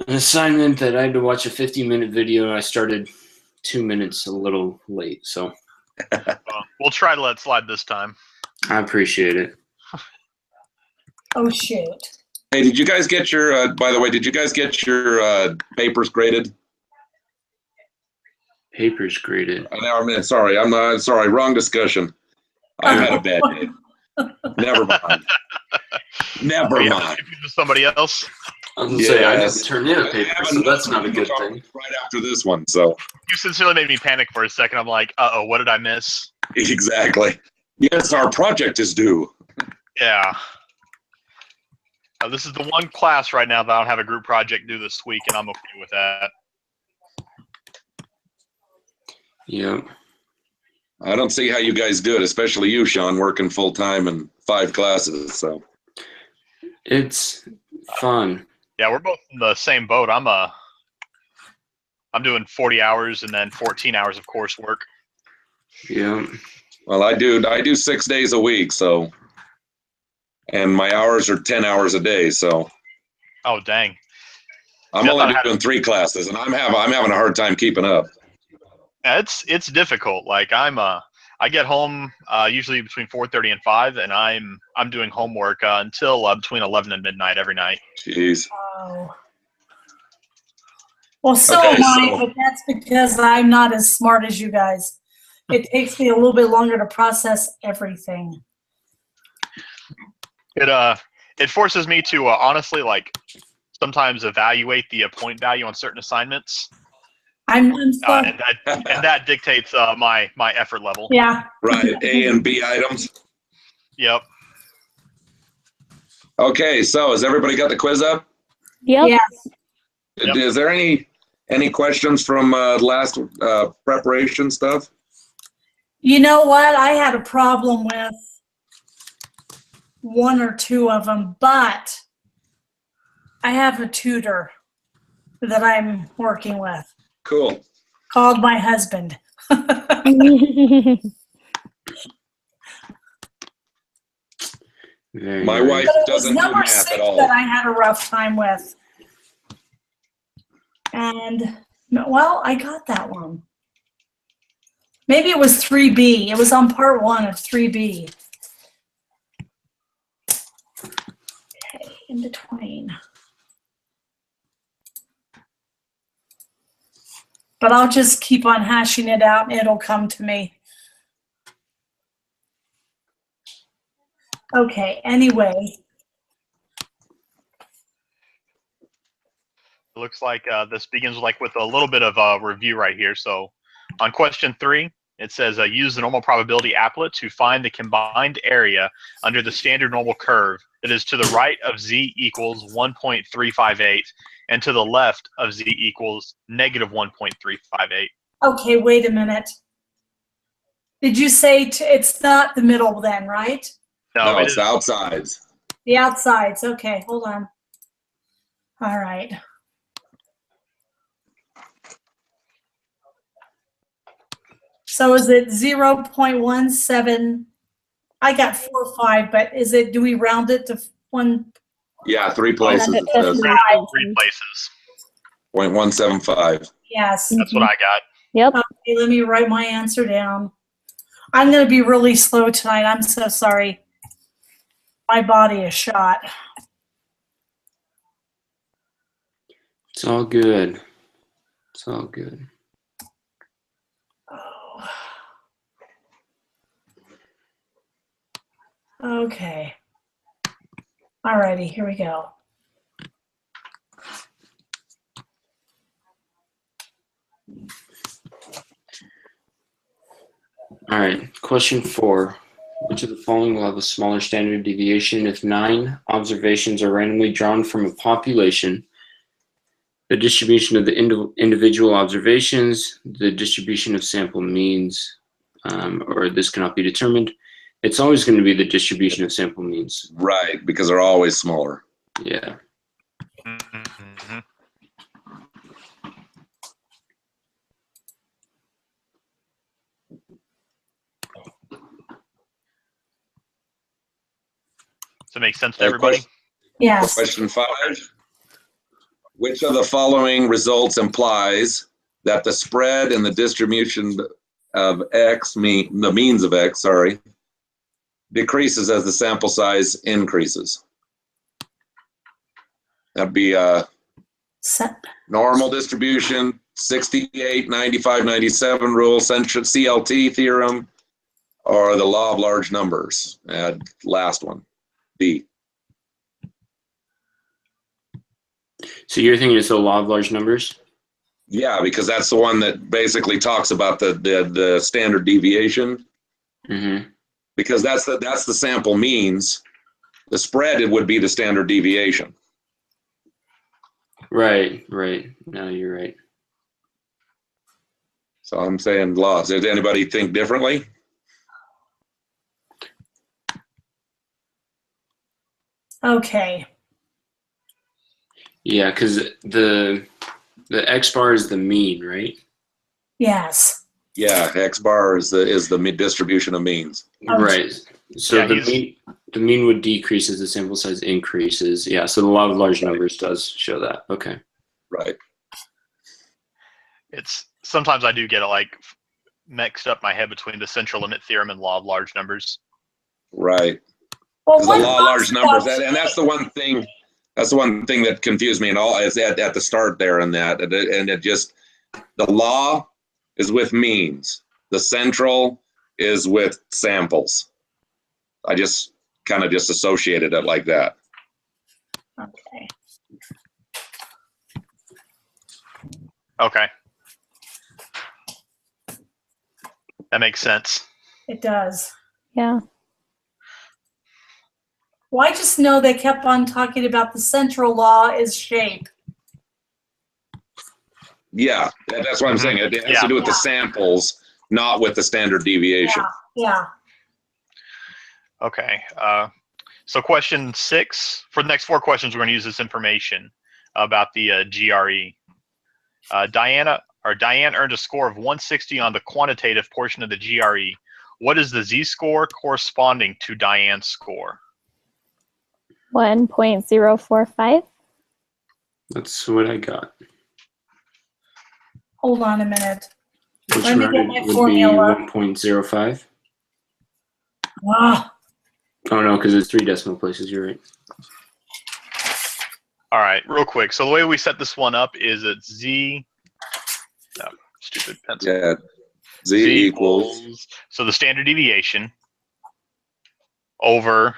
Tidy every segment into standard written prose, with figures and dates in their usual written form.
An assignment that I had to watch a 50-minute video, and I started 2 minutes a little late, so We'll try to let it slide this time. I appreciate it. Oh, shoot. Hey, did you guys get your, by the way, did you guys get your papers graded? Papers graded. Sorry, I'm sorry, wrong discussion. I had a bad day. Never mind. Never mind. Somebody else. I was gonna say I Yes. didn't turn in a paper, so that's not a good thing. Right after this one, so You sincerely made me panic for a second. I'm like, uh-oh, what did I miss? exactly. Yes, our project is due. Yeah. This is the one class right now that I don't have a group project due this week, and I'm okay with that. Yep. I don't see how you guys do it, especially you, Sean, working full time and 5 classes. So It's fun. Yeah, we're both in the same boat. I'm doing 40 hours and then 14 hours of coursework. Yeah. well, I do 6 days a week, so and my hours are 10 hours a day, so Oh, dang. I'm See, I only thought I had- doing 3 classes, and I'm having a hard time keeping up. Yeah, it's difficult. Like I get home usually between 4:30 and 5, and I'm doing homework until between 11 and midnight every night. Jeez. Oh. Well, so Okay, am I, so- but that's because I'm not as smart as you guys. It takes me a little bit longer to process everything. It forces me to honestly like sometimes evaluate the point value on certain assignments, I'm so, and that dictates my effort level. yeah. Right, A and B items. Yep. Okay, so has everybody got the quiz up? Yep. Yes. Yep. Is there any questions from last preparation stuff? You know what? I had a problem with 1 or 2 of them, but I have a tutor that I'm working with Cool. called my husband. Very My nice. wife But it was doesn't do number math 6 at all. that I had a rough time with. And, well, I got that one. Maybe it was 3B. It was on part 1 of 3B. Okay, in between. But I'll just keep on hashing it out and it'll come to me. Okay, anyway. It looks like this begins with a little bit of a review right here. So on question 3, it says use the normal probability applet to find the combined area under the standard normal curve that is to the right of z equals 1.358 and to the left of z equals negative 1.358. Okay, wait a minute. Did you say it's not the middle then, right? No, it it's is. the outsides. The outsides. Okay, hold on. All right. So is it 0.17? I got 4 or 5, but is it, do we round it to 1? Yeah, 3 places it That's says right. 3 places. 0.175. Yes. That's what I got. Yep. Okay, let me write my answer down. I'm going to be really slow tonight. I'm so sorry. My body is shot. It's all good. It's all good. Oh. Okay. All righty, here we go. All right. Question 4. Which of the following will have a smaller standard deviation if 9 observations are randomly drawn from a population? The distribution of the individual observations, the distribution of sample means, or this cannot be determined. It's always going to be the distribution of sample means. Right, because they're always smaller. Yeah. Mm-hmm. Does it make sense to everybody? Yes. Question 5. Which of the following results implies that the spread in the distribution of X, the means of X, decreases as the sample size increases? That'd be normal distribution, 68, 95, 97 rule, CLT theorem, or the law of large numbers. Last one, B. So you're thinking it's the law of large numbers? Yeah, because that's the one that basically talks about the standard deviation. Mm-hmm. Because that's the sample means. The spread, it would be the standard deviation. Right. No, you're right. So I'm saying laws. Does anybody think differently? Okay. Yeah, because the X bar is the mean, right? Yes. Yeah, X bar is the distribution of means. Right. So Yeah, the mean would decrease as the sample size increases. Yeah. So the law of large numbers does show that. Okay. Right. It's sometimes I do get it like mixed up my head between the central limit theorem and law of large numbers. Right. Well, Because the law of large numbers, and that's the one thing. That's the one thing that confused me, and all is at the start there, and it just the law is with means. The central is with samples. I just kind of just associated it like that. Okay. Okay. That makes sense. It does. Yeah. Well, I just know they kept on talking about the central law is shape. Yeah, that's what I'm saying. It has to do with the samples, not with the standard deviation. Yeah. Okay. So question 6, for the next 4 questions, we're going to use this information about the GRE. Diane earned a score of 160 on the quantitative portion of the GRE. What is the Z-score corresponding to Diane's score? 1.045. That's what I got. Hold on a minute. Which Let me get rounded my would be formula. 1.05. Ah, Oh no, because it's 3 decimal places. You're right. All right, real quick. So the way we set this one up is it's Z. No, stupid pencil. Yeah, Z equals. So the standard deviation over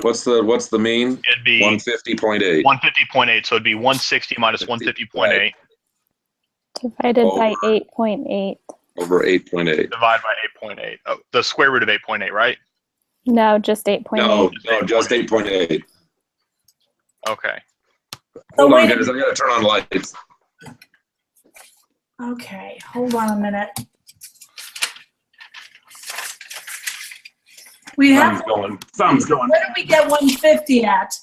What's the mean? it'd be 150.8. 150.8. So it'd be 160 minus 150.8 Divided by Over. 8.8. Over 8.8. divided by 8.8. Oh, the square root of 8.8, right? No, just 8.8. No, just 8.8. Okay. Hold on, wait a guys. I gotta turn on lights. okay. Hold on a minute. We have, Thumb's going. where do we get 150 at?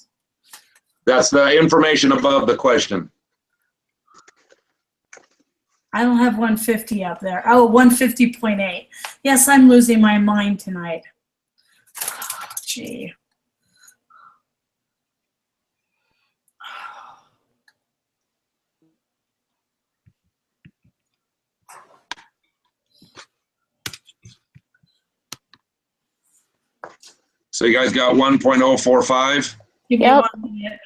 That's the information above the question. I don't have 150 up there. Oh, 150.8. Yes, I'm losing my mind tonight. Oh, gee. So you guys got 1.045? Give me Yep. 1 minute.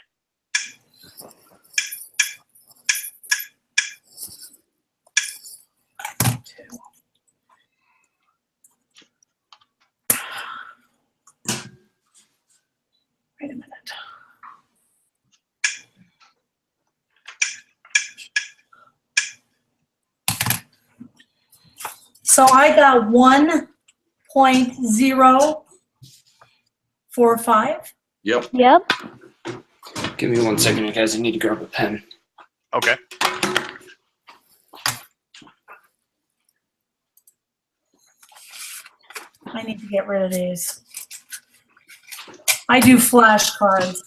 Wait a minute. So I got 1.045. Yep. Yep. Give me 1 second, guys. I need to grab a pen. Okay. I need to get rid of these. I do flashcards.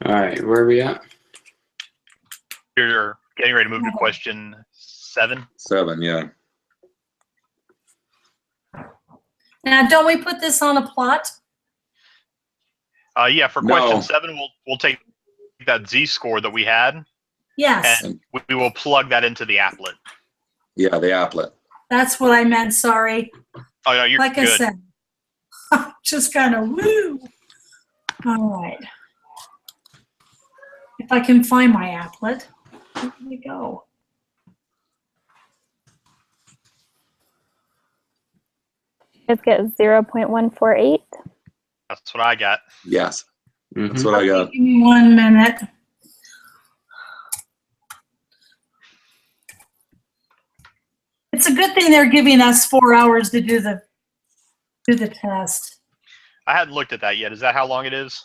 All right, where are we at? You're getting ready to move to question 7. 7, yeah. Now, don't we put this on a plot? Yeah, for No. question 7, we'll take that z-score that we had, Yes, and we will plug that into the applet. Yeah, the applet. that's what I meant, sorry. Oh, no, you're Like I good. said, just kind of woo. All right. If I can find my applet, where we go? Let's get 0.148. That's what I got. Yes, Mhm. that's what I got. Give me 1 minute. It's a good thing they're giving us 4 hours to do the test. I hadn't looked at that yet. Is that how long it is?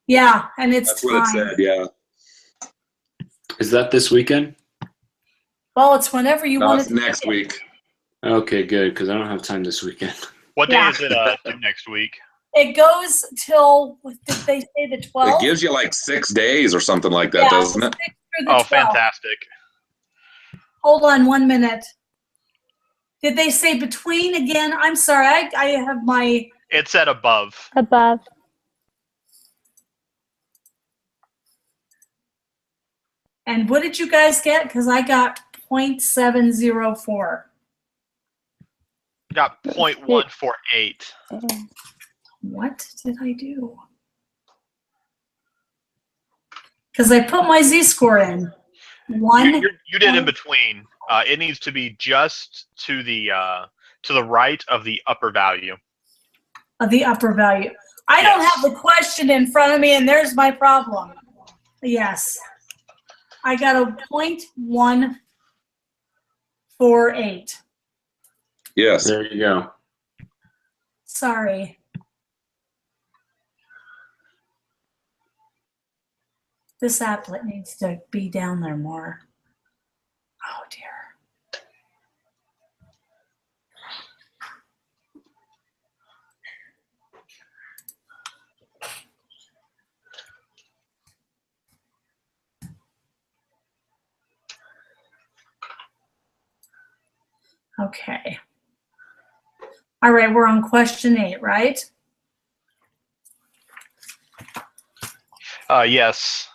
Yeah, and it's That's what it time. said, yeah. Is that this weekend? Well, it's whenever you No, want it's it. next week. Okay, good, because I don't have time this weekend. What day Yeah. is it due next week? It goes till, did they say the 12th? It gives you like 6 days or something like that, Yeah, doesn't it? 6th through the Oh, 12th. fantastic. Hold on 1 minute. Did they say between again? I'm sorry, I have my, It said above. Above. and what did you guys get? Because I got 0.704. Got 0.148. What did I do? Because I put my z-score in. You did in between. It needs to be just to the right of the upper value. Of the upper value. I don't Yes. have the question in front of me, and there's my problem. Yes. I got a 0.148. Yes. There you go. Sorry. This applet needs to be down there more. Oh dear. Okay. All right, we're on question 8, right? Yes.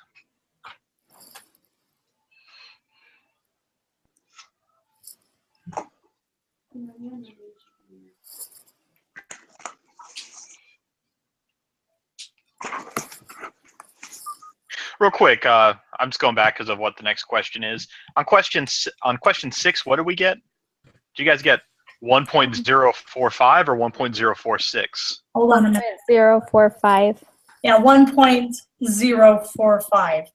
Real quick, I'm just going back because of what the next question is. On question 6, what did we get? Did you guys get 1.045 or 1.046? Hold on a minute. 0.045. Yeah, 1.045.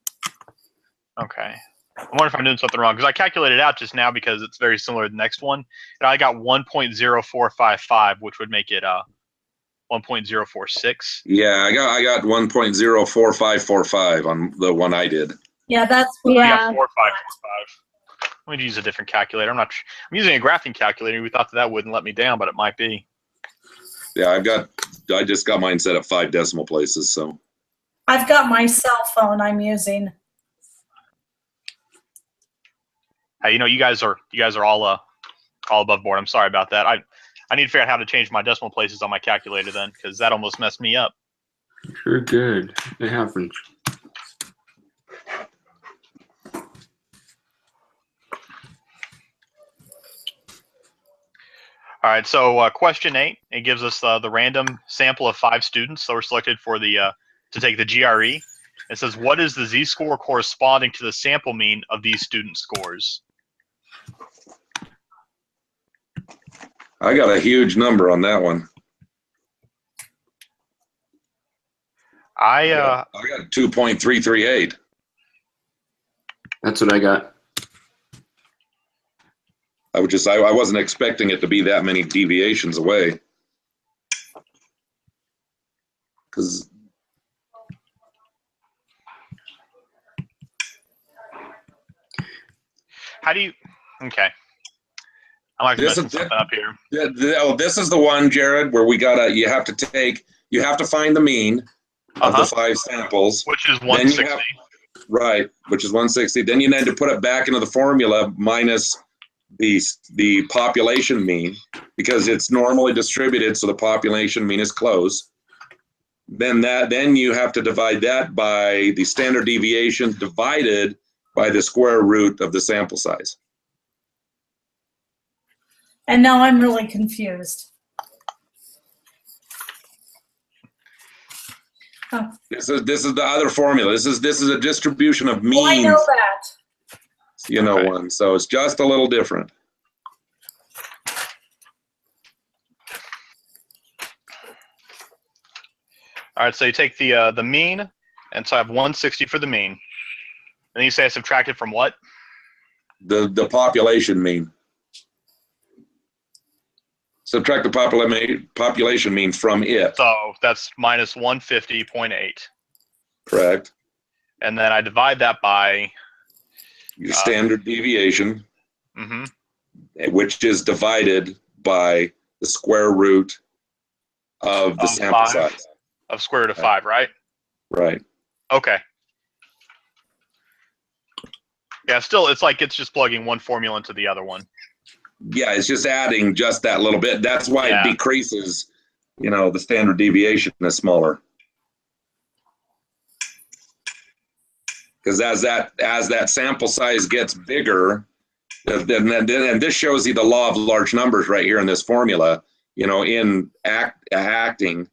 Okay. I wonder if I'm doing something wrong because I calculated it out just now because it's very similar to the next one, and I got 1.0455, which would make it 1.046. Yeah, I got 1.04545 on the one I did. Yeah, that's what Yeah. Yeah, 4545. Let me use a different calculator. I'm using a graphing calculator. We thought that wouldn't let me down, but it might be. Yeah, I just got mine set at 5 decimal places, so. I've got my cell phone I'm using. Hey, you guys are all above board. I'm sorry about that. I need to figure out how to change my decimal places on my calculator then, because that almost messed me up. You're good. It happens. All right, so question 8, it gives us the random sample of 5 students that were selected for the to take the GRE. It says, what is the z-score corresponding to the sample mean of these student scores? I got a huge number on that one. I got 2.338. That's what I got. I wasn't expecting it to be that many deviations away. Because how do you? Okay, I might be messing something up here. this is the one, Jared, where you have to find the mean, of the Uh-huh. 5 samples. Which is Then 160. you have, right, which is 160. Then you need to put it back into the formula minus the population mean, because it's normally distributed, so the population mean is close. Then you have to divide that by the standard deviation divided by the square root of the sample size. And now I'm really confused. Oh, This is the other formula. This is a distribution of well, I means, know that. Okay. one. So it's just a little different. All right, so you take the mean, and so I have 160 for the mean. And you say I subtract it from what? The population mean. Subtract the population mean from it. So that's minus 150.8. Correct. And then I divide that by, Your standard deviation, mm-hmm, which is divided by the square root of the Of sample 5. size. of square root of 5, right? Right. Okay. Yeah, still, it's like it's just plugging one formula into the other one. Yeah, it's just adding just that little bit. That's why Yeah. it decreases, the standard deviation is smaller. Because as that sample size gets bigger, and this shows you the law of large numbers right here in this formula, in acting,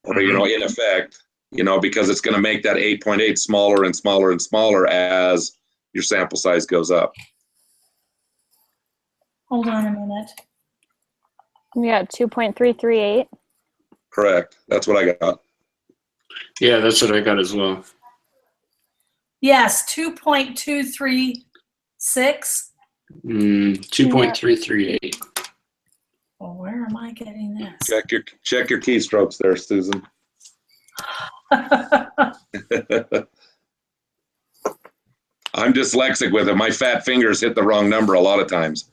or, in effect, because it's going to make that 8.8 smaller and smaller and smaller as your sample size goes up. Hold on a minute. We got 2.338. Correct. That's what I got. Yeah, that's what I got as well. Yes, 2.236. 2.338. Well, where am I getting this? Check your keystrokes there, Susan. I'm dyslexic with it. My fat fingers hit the wrong number a lot of times.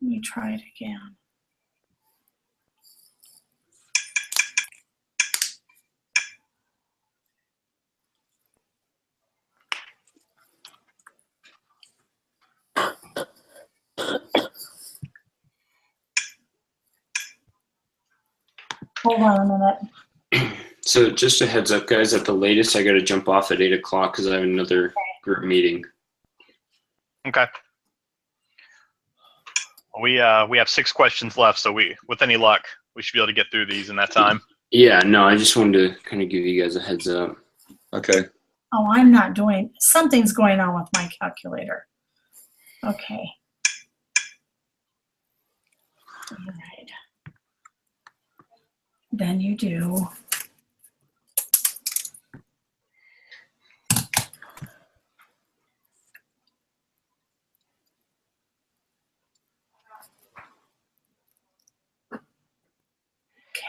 Let me try it again. Hold on a minute. So just a heads up, guys, at the latest, I got to jump off at 8 o'clock because I have another group meeting. Okay. We have 6 questions left, so with any luck, we should be able to get through these in that time. Yeah, no, I just wanted to kind of give you guys a heads up. Okay. Oh, I'm not doing, something's going on with my calculator. Okay. All right. Then you do.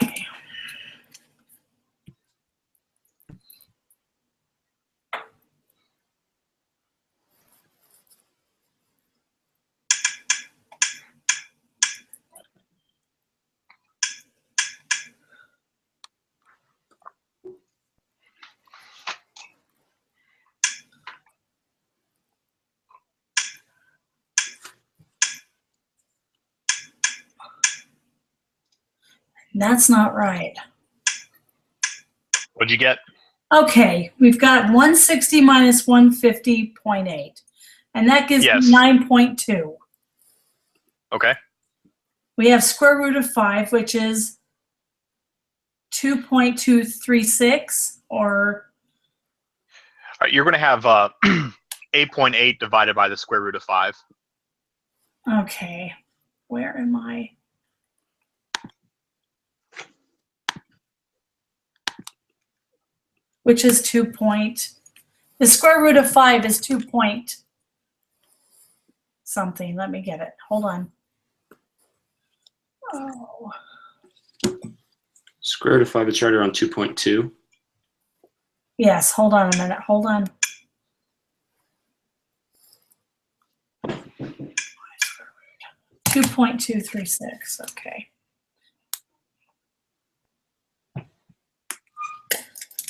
Okay. That's not right. What'd you get? Okay, we've got 160 minus 150.8, and that gives Yes. me 9.2. Okay. We have square root of 5, which is 2.236, or All right, you're going to have 8.8 divided by the square root of 5. okay, where am I? Which is the square root of 5 is 2 point something. Let me get it. Hold on. Oh, Square root of 5, it's right around 2.2. yes, hold on a minute. Hold on. Two 2.236. Okay.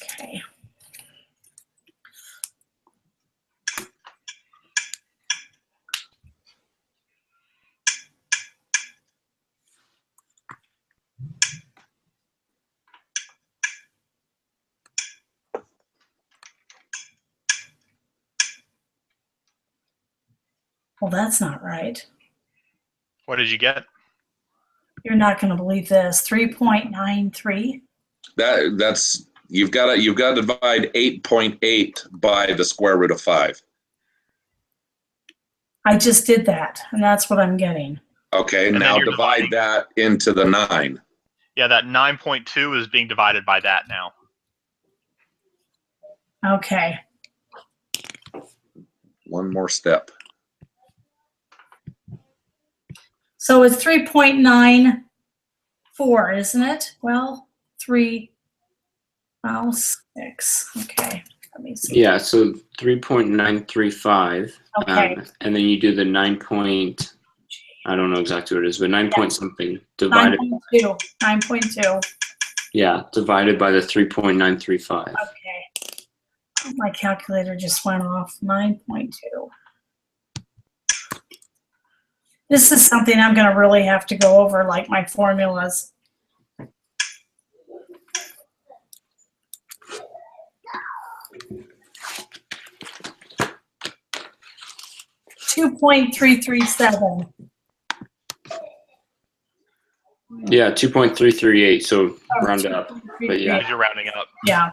Okay. Okay. Well, that's not right. What did you get? You're not going to believe this. 3.93. That's you've got to divide 8.8 by the square root of 5. I just did that, and that's what I'm getting. Okay, And then now you're divide dividing. that into the 9. Yeah, that 9.2 is being divided by that now. Okay. One more step. So it's 3.94, isn't it? Well, 6. Okay. Let me see. Yeah, so 3.935. Okay. And then you do the 9 point, I don't know exactly what it is, but 9 point something divided. 9.2. 9.2. Yeah, divided by the 3.935. Okay. My calculator just went off. 9.2. This is something I'm going to really have to go over, like my formulas. $2.337. Yeah, 2.338. So round up. But yeah. Because you're rounding up. Yeah.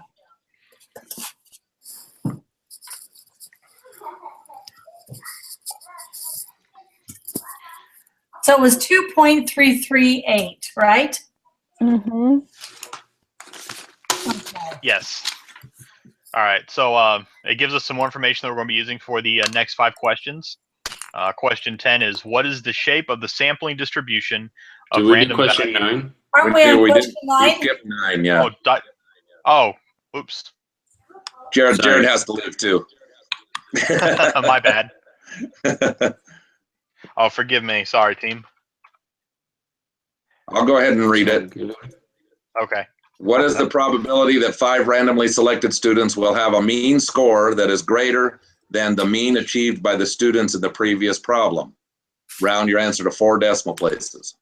So it was 2.338, right? Mm-hmm. Okay. Yes. All right. So it gives us some more information that we're going to be using for the next 5 questions. Question 10 is, what is the shape of the sampling distribution of Do we do random question value? 9? Aren't we on We question 9? skipped 9, yeah. Oh, oops. Jared Sorry. has to leave too. My bad. Oh, forgive me. Sorry, team. I'll go ahead and read it. Okay. What is the probability that 5 randomly selected students will have a mean score that is greater than the mean achieved by the students in the previous problem? Round your answer to 4 decimal places.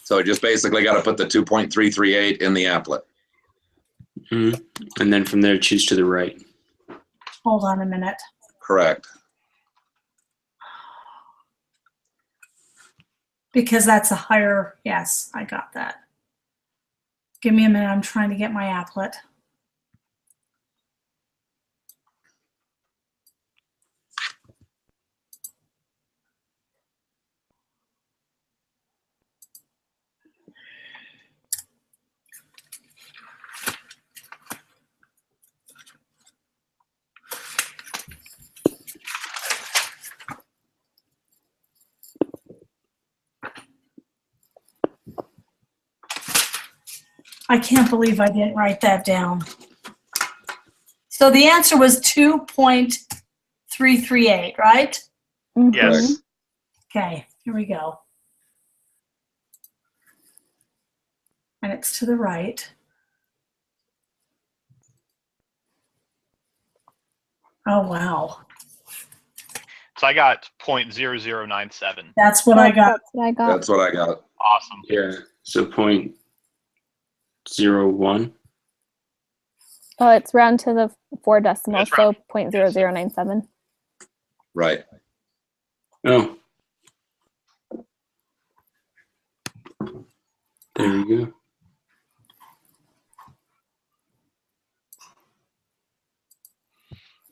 So just basically got to put the 2.338 in the applet. Mm-hmm. And then from there, choose to the right. Hold on a minute. Correct. Because that's a higher, yes, I got that. Give me a minute, I'm trying to get my applet. I can't believe I didn't write that down. So the answer was 2.338, right? Mm-hmm. Yes. Okay, here we go. And it's to the right. Oh, wow. So I got 0.0097. That's what I got. That's what I got. That's what I got. Awesome. Yeah. So 0.01. Oh, it's round to the 4 decimals, That's so round. 0.0097. Right. Oh. There we go.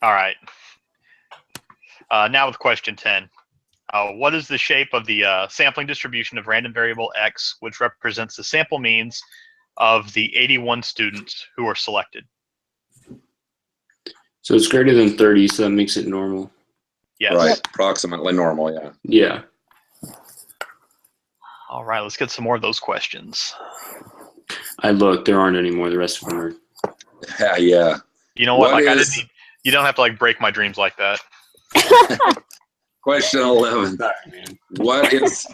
All right. Now with question 10. What is the shape of the sampling distribution of random variable x, which represents the sample means of the 81 students who are selected? So it's greater than 30, so that makes it normal. Yes. Right. Approximately normal, yeah. Yeah. All right, let's get some more of those questions. I looked. There aren't any more. The rest of them are. Yeah. You know what? What Like, is- you don't have to like break my dreams like that. Question 11. Sorry, man. What is...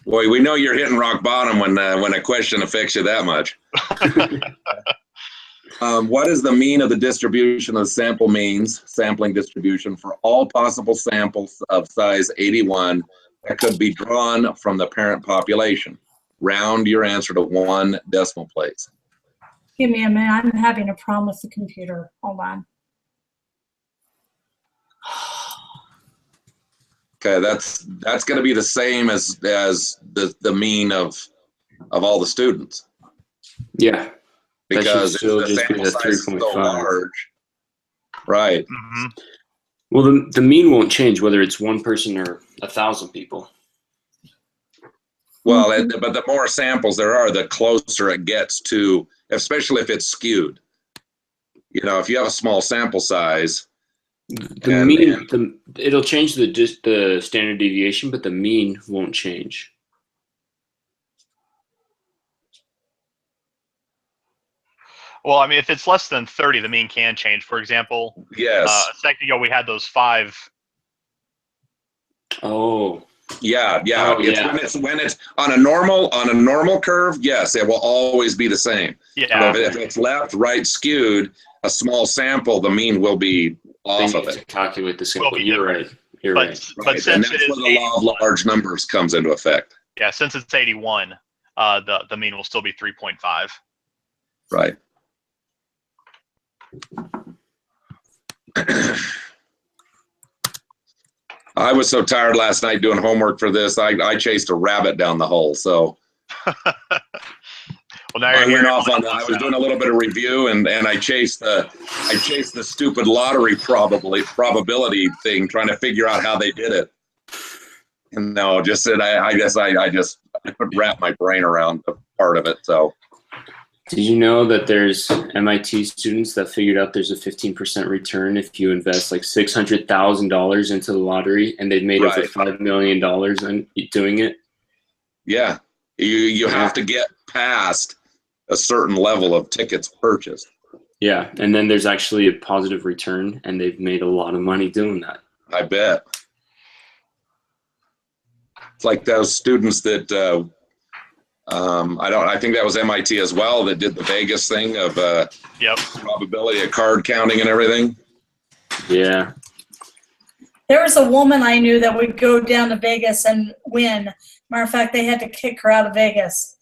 Boy, we know you're hitting rock bottom when a question affects you that much. What is the mean of the distribution of sample means, sampling distribution for all possible samples of size 81 that could be drawn from the parent population? Round your answer to 1 decimal place. Give me a minute. I'm having a problem with the computer. Hold on. Okay, that's going to be the same as the mean of all the students, Yeah. That should because still the just be sample the size is so 3.5. large. Right. Hmm. Well, the mean won't change whether it's one person or 1,000 people. Well, but the more samples there are, the closer it gets to, especially if it's skewed. You know, if you have a small sample size, The And- mean, it'll change the standard deviation, but the mean won't change. Well, I mean, if it's less than 30, the mean can change. For example, yes, a second ago we had those 5. Oh, yeah. Oh, yeah. When it's on a normal curve, yes, it will always be the same. Yeah. So if it's left, right skewed, a small sample, the mean will be off of to it. calculate the sample. be You're different. right. You're But right. but Right, and since that's it where is the law of 81, large numbers comes into effect. yeah, since it's 81, the mean will still be 3.5. Right. I was so tired last night doing homework for this. I chased a rabbit down the hole. So Well, now I you're went here. off on that. I was doing a little bit of review, and I chased the stupid lottery probability thing, trying to figure out how they did it. And no, just said I guess I couldn't wrap my brain around the part of it. So Did you know that there's MIT students that figured out there's a 15% return if you invest like $600,000 into the lottery, and they've made over Right. $5 million on doing it? yeah, you have to get past a certain level of tickets purchased. Yeah, and then there's actually a positive return, and they've made a lot of money doing that. I bet. It's like those students that I think that was MIT as well that did the Vegas thing of Yep. probability of card counting and everything. Yeah. There was a woman I knew that would go down to Vegas and win. Matter of fact, they had to kick her out of Vegas.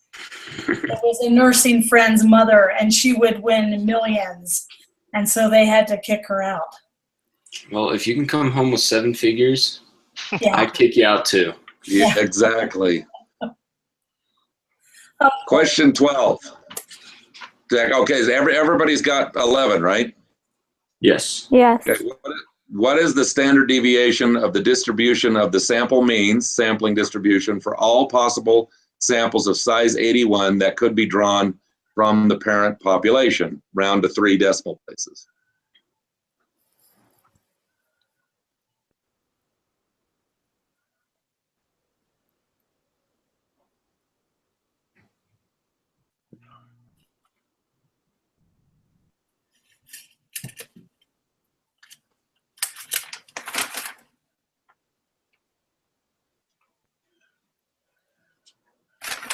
It was a nursing friend's mother, and she would win millions. And so they had to kick her out. Well, if you can come home with 7 figures, Yeah. I'd kick you out too. Yeah, exactly. Oh. Question 12. Okay, so everybody's got 11, right? Yes. Yes. Okay, what is the standard deviation of the distribution of the sample means, sampling distribution, for all possible samples of size 81 that could be drawn from the parent population? Round to 3 decimal places.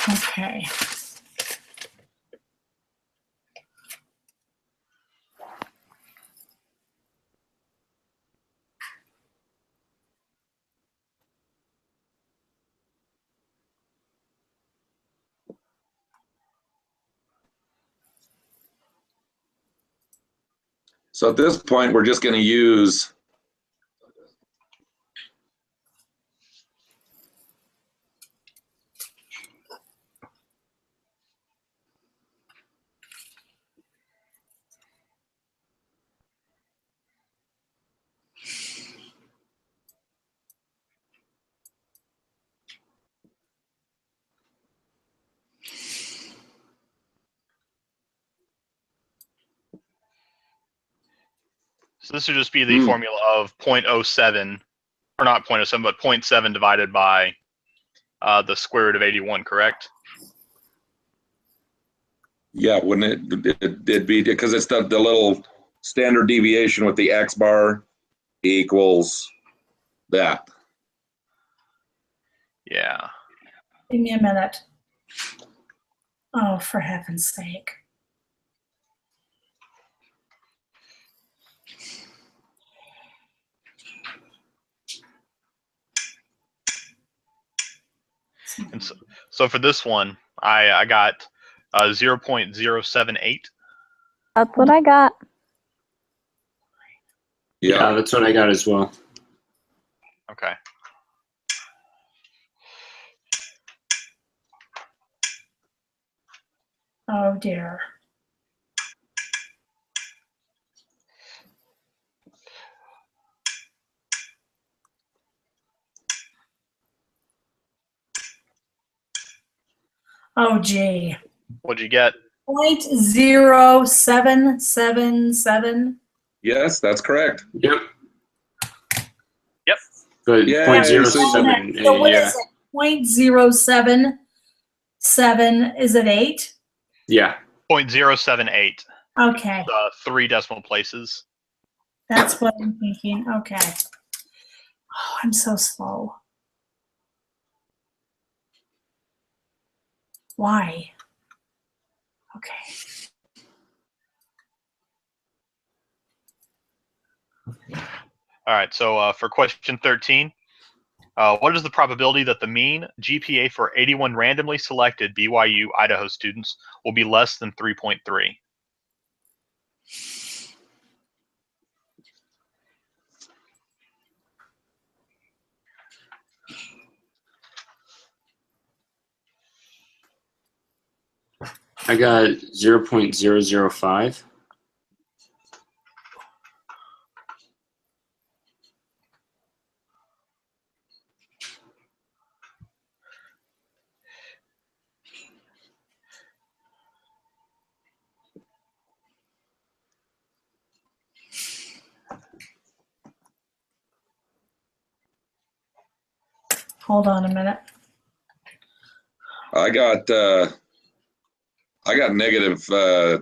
Okay. So at this point, we're just going to use So this would just be the formula of 0.07, or not 0.07, but 0.7 divided by the square root of 81, correct? Yeah, wouldn't it'd be because it's the little standard deviation with the X bar equals that. Yeah. Give me a minute. Oh, for heaven's sake. So for this one, I got 0.078. That's what I got. Yeah, that's what I got as well. Okay. Oh dear. Oh gee. What'd you get? 0.0777. Yes, that's correct. Yep. Yep. But Yay, 0.07. So what Yeah. is it? 0.077, is it 8? Yeah. 0.078. Okay, 3 decimal places. that's what I'm thinking. Okay. Oh, I'm so slow. Why? Okay. All right. So for question 13, what is the probability that the mean GPA for 81 randomly selected BYU Idaho students will be less than 3.3? I got 0.005. Hold on a minute. I got negative. I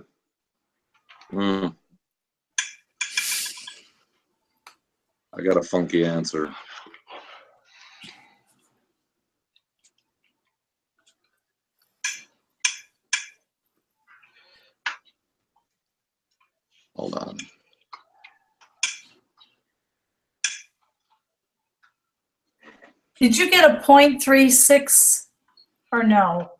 got a funky answer. Hold on. Did you get a 0.36 or no?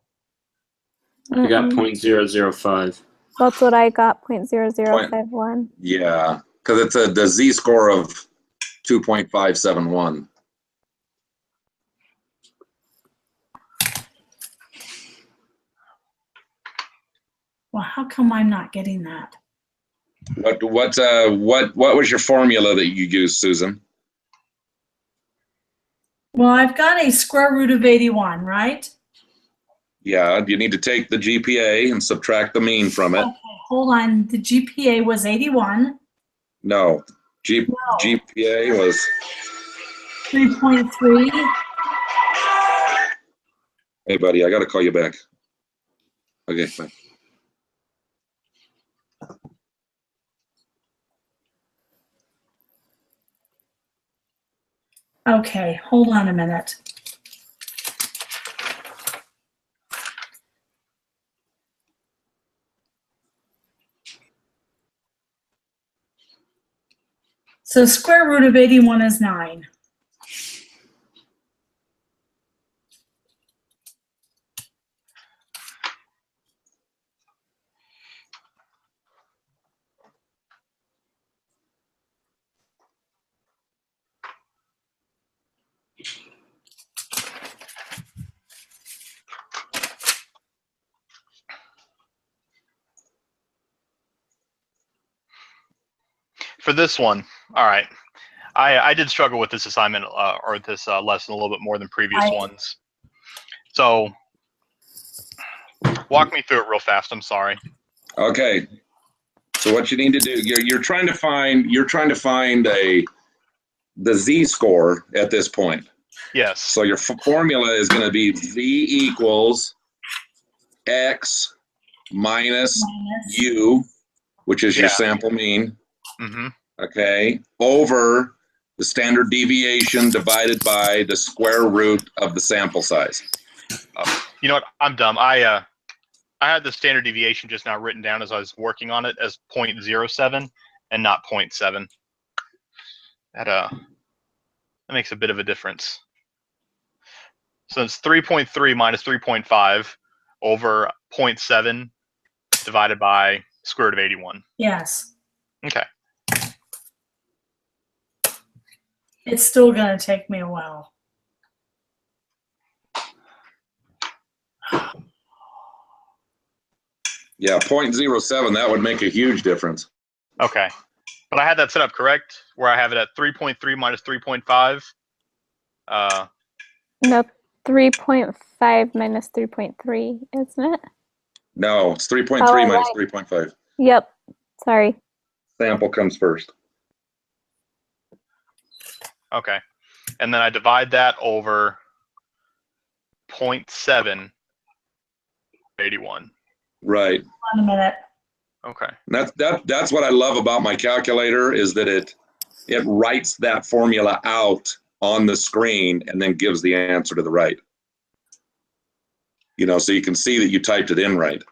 I got Mm-mm. 0.005. That's what I got. 0.0051. Yeah, because it's the z-score of 2.571. Well, how come I'm not getting that? What was your formula that you used, Susan? Well, I've got a square root of 81, right? Yeah, you need to take the GPA and subtract the mean from it. Okay, hold on. The GPA was 81. No, No. GPA was 3.3. Hey, buddy, I got to call you back. Okay, bye. Okay, hold on a minute. So square root of 81 is 9. For this one, all right. I did struggle with this assignment or this lesson a little bit more than previous ones. So walk me through it real fast. I'm sorry. Okay. So what you need to do, you're trying to find the z-score at this point. Yes. So your formula is going to be z equals x minus u, which is your sample mean. Mm-hmm. Okay, over the standard deviation divided by the square root of the sample size. You know what? I'm dumb. I had the standard deviation just now written down as I was working on it as 0.07 and not 0.7. That makes a bit of a difference. So it's 3.3 minus 3.5 over 0.7 divided by square root of 81. Yes. Okay. It's still going to take me a while. Yeah, 0.07, that would make a huge difference. Okay. But I had that set up correct, where I have it at 3.3 minus 3.5. No, 3.5 minus 3.3, isn't it? No, it's 3.3 Oh, minus right. 3.5. Yep. Sorry. Sample comes first. Okay. And then I divide that over 0.7, 81. Right. Hold on a minute. Okay. That's what I love about my calculator, is that it writes that formula out on the screen and then gives the answer to the right. You know, so you can see that you typed it in right.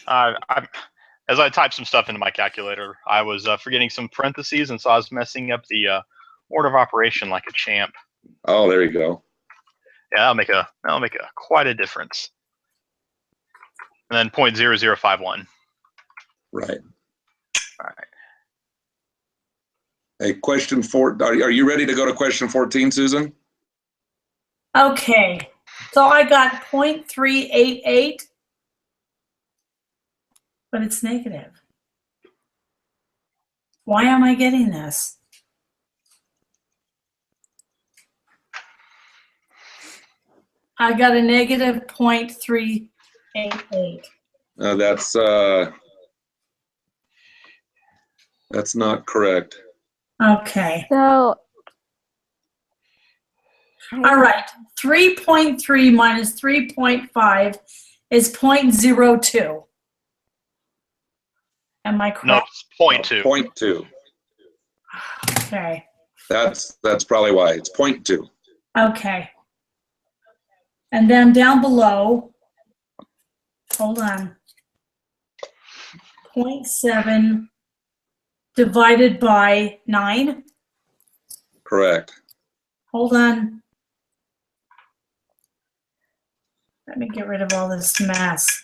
As I typed some stuff into my calculator, I was forgetting some parentheses, and so I was messing up the order of operation like a champ. Oh, there you go. Yeah, that'll make quite a difference. And then 0.0051. Right. All right. Hey, question 4. Are you ready to go to question 14, Susan? Okay. So I got 0.388, but it's negative. Why am I getting this? I got a negative 0.388. That's not correct. Okay. So. All right. 3.3 minus 3.5 is 0.02. Am I correct? No, it's 0.2. 0.2. Okay. That's probably why. It's 0.2. Okay. And then down below, hold on. 0.7 divided by 9. Correct. Hold on. Let me get rid of all this mess.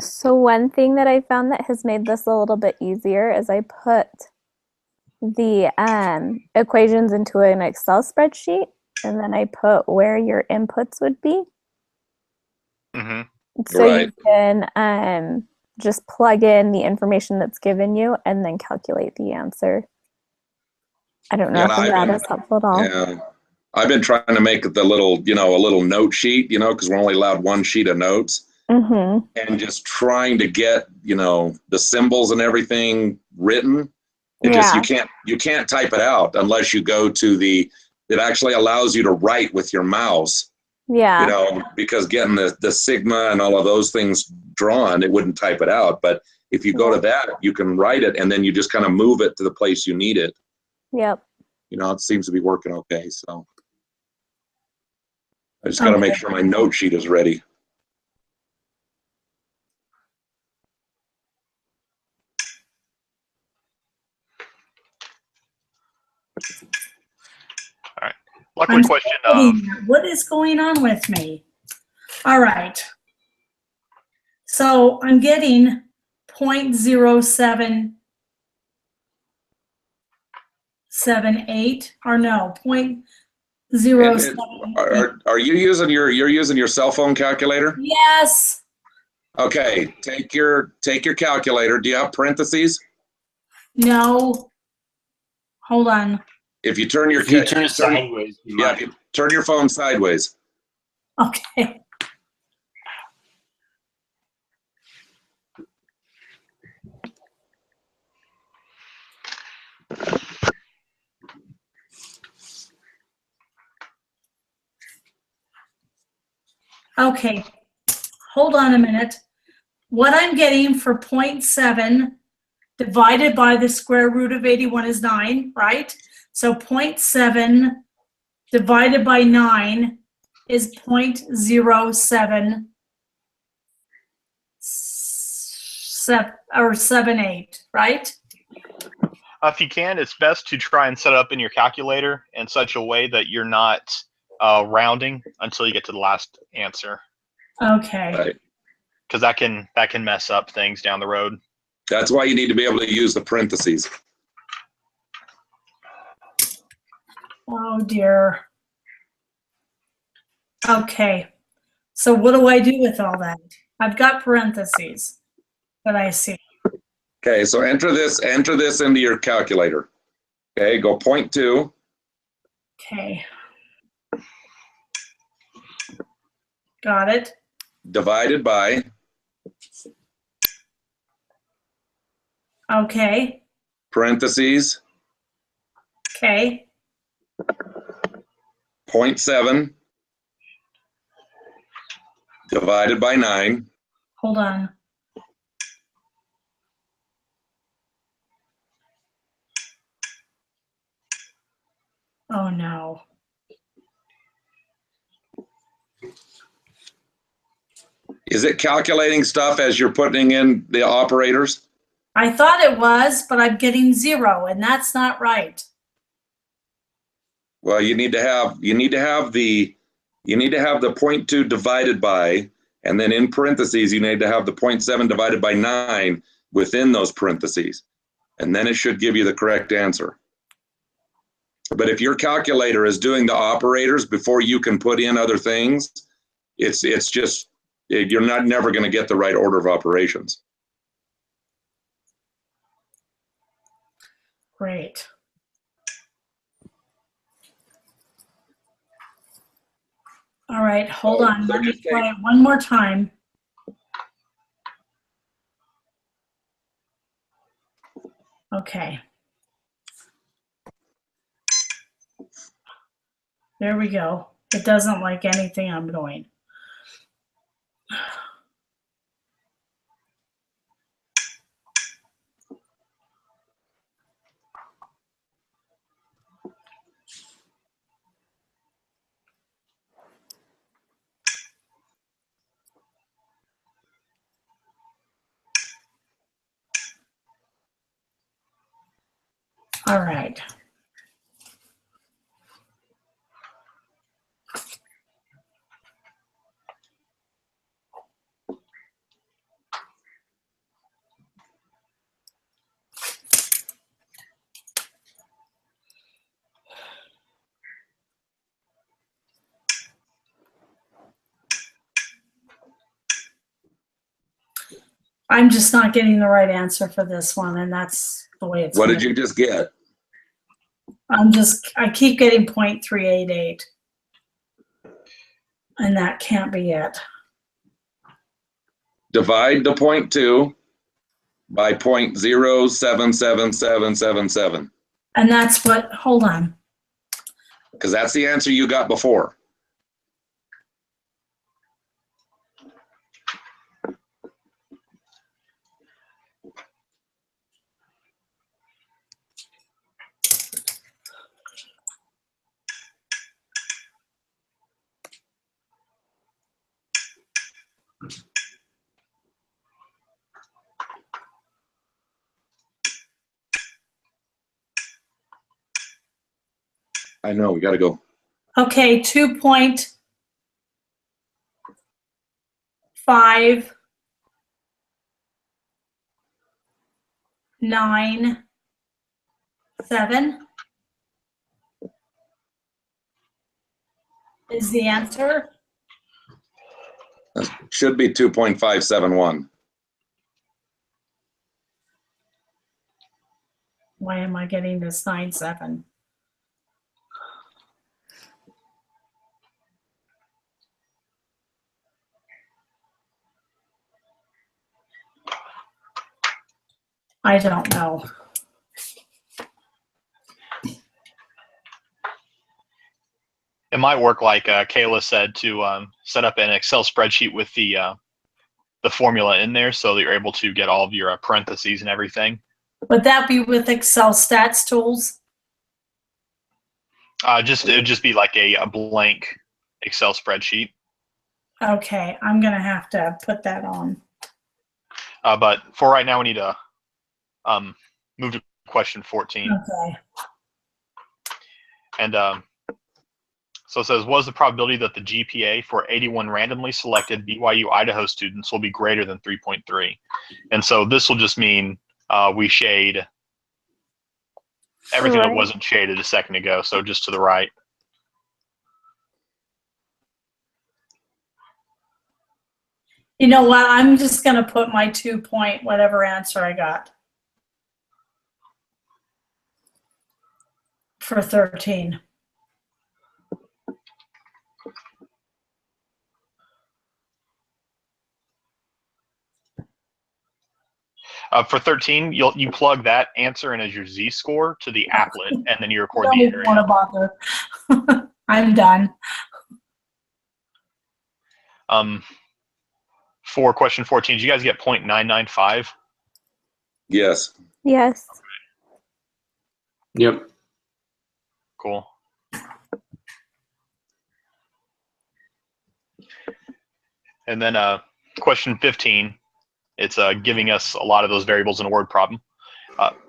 So one thing that I found that has made this a little bit easier is I put the equations into an Excel spreadsheet, and then I put where your inputs would be. Mm-hmm. So Right. you can just plug in the information that's given you and then calculate the answer. I don't know Yeah, if that is helpful at all. Yeah. I've been trying to make the little, a little note sheet, because we're only allowed one sheet of notes. Mm-hmm. And just trying to get, the symbols and everything written. It just, you can't type it out unless you go to it actually allows you to write with your mouse, Yeah. because getting the sigma and all of those things drawn, it wouldn't type it out. But if you go to that, you can write it and then you just kind of move it to the place you need it. Yep. It seems to be working okay. So I just got to make sure my note sheet is ready. All right. Luckily, question. What is going on with me? All right. So I'm getting 0.0778, or no, 0.07. Are you using you're using your cell phone calculator? Yes. Okay, take your calculator. Do you have parentheses? No. Hold on. If you turn your If you turn it sideways, you yeah, might. if you turn your phone sideways. Okay. Okay. Hold on a minute. What I'm getting for 0.7 divided by the square root of 81 is 9, right? So 0.7 divided by 9 is 0.07. 7, 8, right? If you can, it's best to try and set it up in your calculator in such a way that you're not rounding until you get to the last answer, Okay. Right. because that can mess up things down the road. That's why you need to be able to use the parentheses. Oh dear. Okay. So what do I do with all that? I've got parentheses that I see. Okay, so enter this into your calculator. Okay, go 0.2, Okay. Got it. divided by Okay. parentheses Okay. 0.7 divided by 9. Hold on. Oh no. Is it calculating stuff as you're putting in the operators? I thought it was, but I'm getting 0, and that's not right. Well, you need to have the 0.2 divided by, and then in parentheses, you need to have the 0.7 divided by 9 within those parentheses. And then it should give you the correct answer. But if your calculator is doing the operators before you can put in other things, you're never going to get the right order of operations. Great. All right, hold on. So Let me just try it one more time. Okay. There we go. It doesn't like anything I'm doing. All right. I'm just not getting the right answer for this one, and that's the way it's What going. did you just get? I keep getting 0.388. And that can't be it. Divide the 0.2 by 0.077777, And that's what, hold on. because that's the answer you got before. I know, we got to go. Okay, 2.597 is the answer. Should be 2.571. Why am I getting this 97? I don't know. It might work like Kayla said to set up an Excel spreadsheet with the formula in there so that you're able to get all of your parentheses and everything. Would that be with Excel stats tools? It would just be like a blank Excel spreadsheet. Okay, I'm gonna have to put that on. But for right now, we need to move to question 14. Okay. And so it says, what is the probability that the GPA for 81 randomly selected BYU Idaho students will be greater than 3.3? And so this will just mean we shade everything that Right. wasn't shaded a second ago, so just to the right. You know what? I'm just going to put my 2 point whatever answer I got for 13. For 13, you plug that answer in as your z-score to the applet, and then you record Don't the even want area. to bother. I'm done. For question 14, did you guys get 0.995? Yes. Yes. Yep. Cool. And then question 15, it's giving us a lot of those variables in a word problem.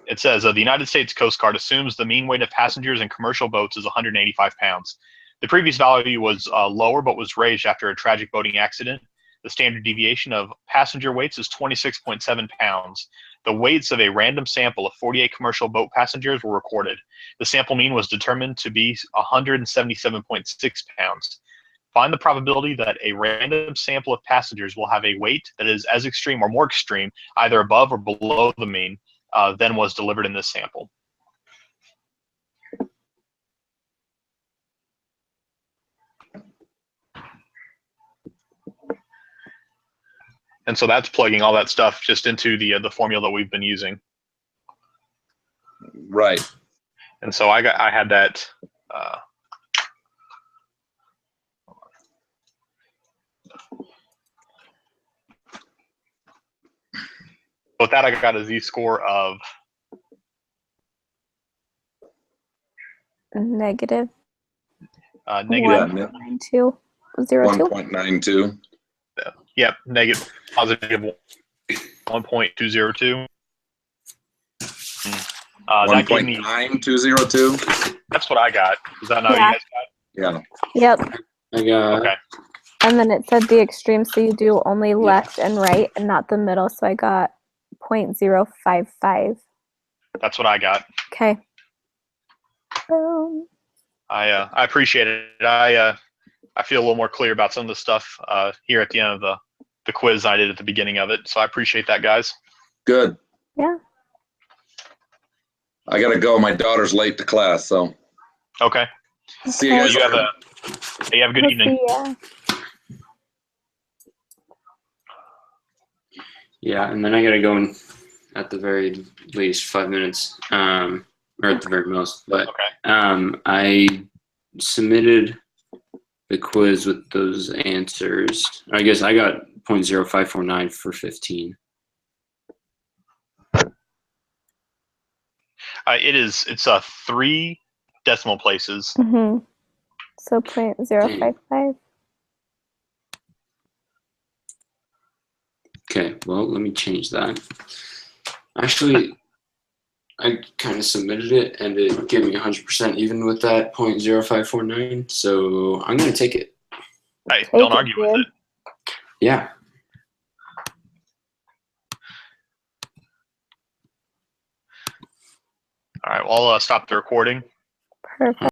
It says, the United States Coast Guard assumes the mean weight of passengers in commercial boats is 185 pounds. The previous value was lower, but was raised after a tragic boating accident. The standard deviation of passenger weights is 26.7 pounds. The weights of a random sample of 48 commercial boat passengers were recorded. The sample mean was determined to be 177.6 pounds. Find the probability that a random sample of passengers will have a weight that is as extreme or more extreme, either above or below the mean, than was delivered in this sample. And so that's plugging all that stuff just into the formula that we've been using. Right. And so I had that. With that, I got a z-score of Negative negative. Yeah, 1.9202. 1.92. Yep, negative positive 1.202. That gave me. 1.9202. That's what I got. Is that not Yeah. what you guys got? Yeah. Yep. I got Okay. And then it said the extreme, so you do only left and right and not the middle. So I got 0.055. That's what I got. Okay. Boom. I appreciate it. I feel a little more clear about some of the stuff here at the end of the quiz I did at the beginning of it. So I appreciate that, guys. Good. Yeah. I gotta go. My daughter's late to class, so Okay. see you Okay. guys. You have later. you have a good We'll evening. see ya. Yeah, and then I gotta go in at the very least 5 minutes, or at the very most. But Okay. I submitted the quiz with those answers. I guess I got 0.0549 for 15. It's 3 decimal places. Mm-hmm. So 0.055. Okay, well, let me change that. Actually, I kind of submitted it, and it gave me 100% even with that 0.0549. So I'm gonna take it. Hey, Take don't it, argue with dude. it. Yeah. All right. Well, I'll stop the recording. Perfect.